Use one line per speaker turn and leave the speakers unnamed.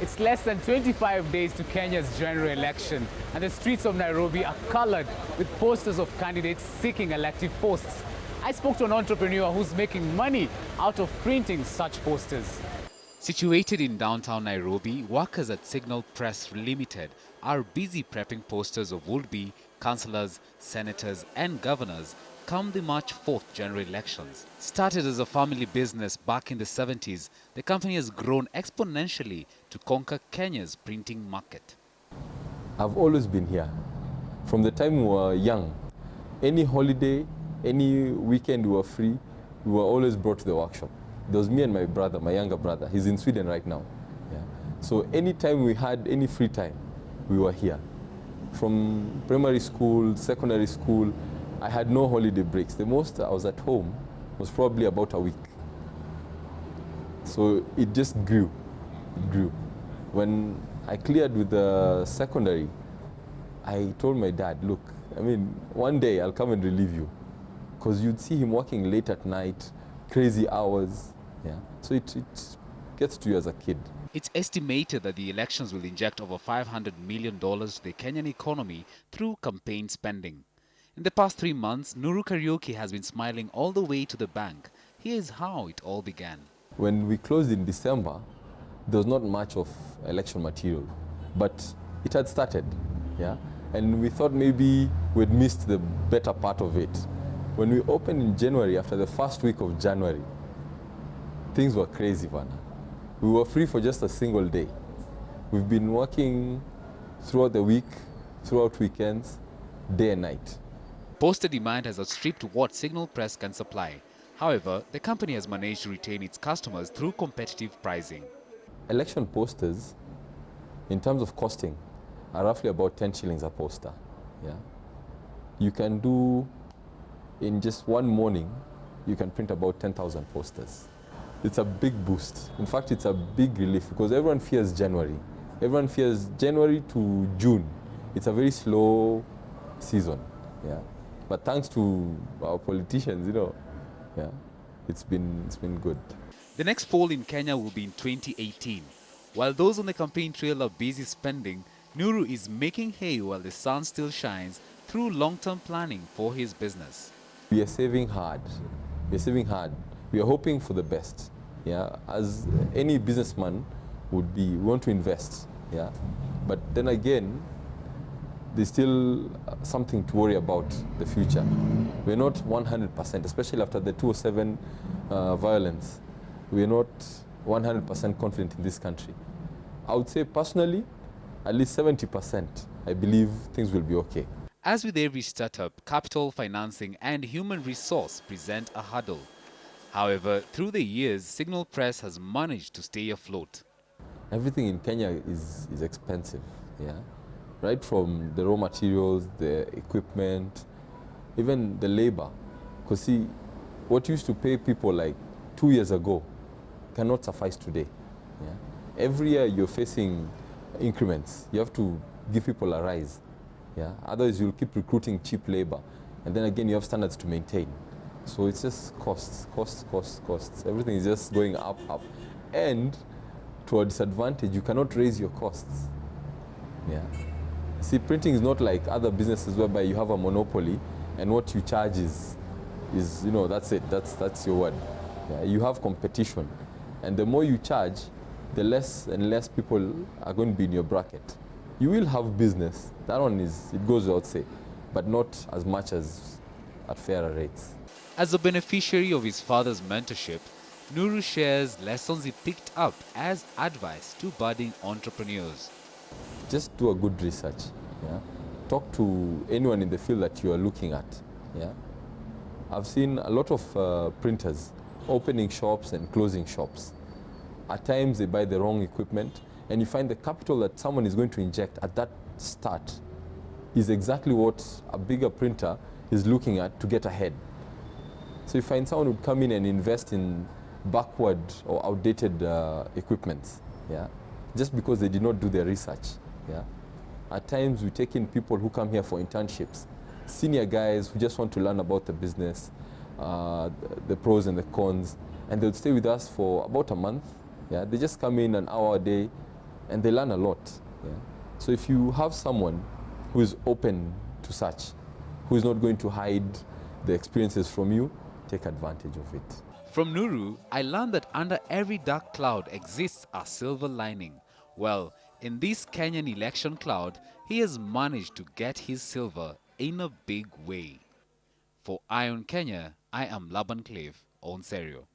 It's less than 25 days to Kenya's general election, and the streets of Nairobi are colored with posters of candidates seeking elective posts. I spoke to an entrepreneur who's making money out of printing such posters. Situated in downtown Nairobi, workers at Signal Press Limited are busy prepping posters of would-be councillors, senators and governors come the March 4th general elections. Started as a family business back in the 70s, the company has grown exponentially to conquer Kenya's printing market.
I've always been here. From the time we were young, any holiday, any weekend we were free, we were always brought to the workshop. There was me and my brother, my younger brother. He's in Sweden right now. Yeah. So anytime we had any free time, we were here. From primary school, secondary school, I had no holiday breaks. The most I was at home was probably about a week. So it just grew. It grew. When I cleared with the secondary, I told my dad, look, one day I'll come and relieve you. Because you'd see him working late at night, crazy hours. Yeah. So it gets to you as a kid.
It's estimated that the elections will inject over $500 million to the Kenyan economy through campaign spending. In the past 3 months, Nuru Karaoke has been smiling all the way to the bank. Here's how it all began.
When we closed in December, there was not much of election material, but it had started. Yeah? And we thought maybe we'd missed the better part of it. When we opened in January, after the first week of January, things were crazy, Vanna. We were free for just a single day. We've been working throughout the week, throughout weekends, day and night.
Poster demand has outstripped what Signal Press can supply. However, the company has managed to retain its customers through competitive pricing.
Election posters, in terms of costing, are roughly about 10 shillings a poster. Yeah? You can do, in just one morning, you can print about 10,000 posters. It's a big boost. In fact, it's a big relief because everyone fears January. Everyone fears January to June. It's a very slow season. Yeah. But thanks to our politicians, yeah, it's been good.
The next poll in Kenya will be in 2018. While those on the campaign trail are busy spending, Nuru is making hay while the sun still shines through long-term planning for his business.
We are saving hard. We are saving hard. We are hoping for the best. Yeah, as any businessman would be, we want to invest. Yeah, but then again, there's still something to worry about the future. We're not 100%, especially after the 2007 violence. We're not 100% confident in this country. I would say personally, at least 70%, I believe things will be okay.
As with every startup, capital, financing, and human resource present a hurdle. However, through the years, Signal Press has managed to stay afloat.
Everything in Kenya is expensive, yeah? Right from the raw materials, the equipment, even the labor. Because see, what used to pay people like 2 years ago cannot suffice today. Yeah? Every year you're facing increments. You have to give people a rise. Yeah? Otherwise you'll keep recruiting cheap labor. And then again you have standards to maintain. So it's just costs. Everything is just going up. And to a disadvantage, you cannot raise your costs. Yeah. See, printing is not like other businesses whereby you have a monopoly and what you charge is that's it. That's your word. Yeah. You have competition. And the more you charge, the less and less people are going to be in your bracket. You will have business. That one it goes without say, but not as much as at fairer rates.
As a beneficiary of his father's mentorship, Nuru shares lessons he picked up as advice to budding entrepreneurs.
Just do a good research. Yeah? Talk to anyone in the field that you are looking at. Yeah? I've seen a lot of printers opening shops and closing shops. At times they buy the wrong equipment and you find the capital that someone is going to inject at that start is exactly what a bigger printer is looking at to get ahead. So you find someone would come in and invest in backward or outdated equipment, yeah, just because they did not do their research. Yeah. At times we take in people who come here for internships, senior guys who just want to learn about the business, the pros and the cons, and they'll stay with us for about a month. Yeah. They just come in an hour a day and they learn a lot. Yeah? So if you have someone who is open to such, who is not going to hide the experiences from you, take advantage of it.
From Nuru, I learned that under every dark cloud exists a silver lining. Well, in this Kenyan election cloud, he has managed to get his silver in a big way. For Ion Kenya, I am Laban-Cliff, Onserio.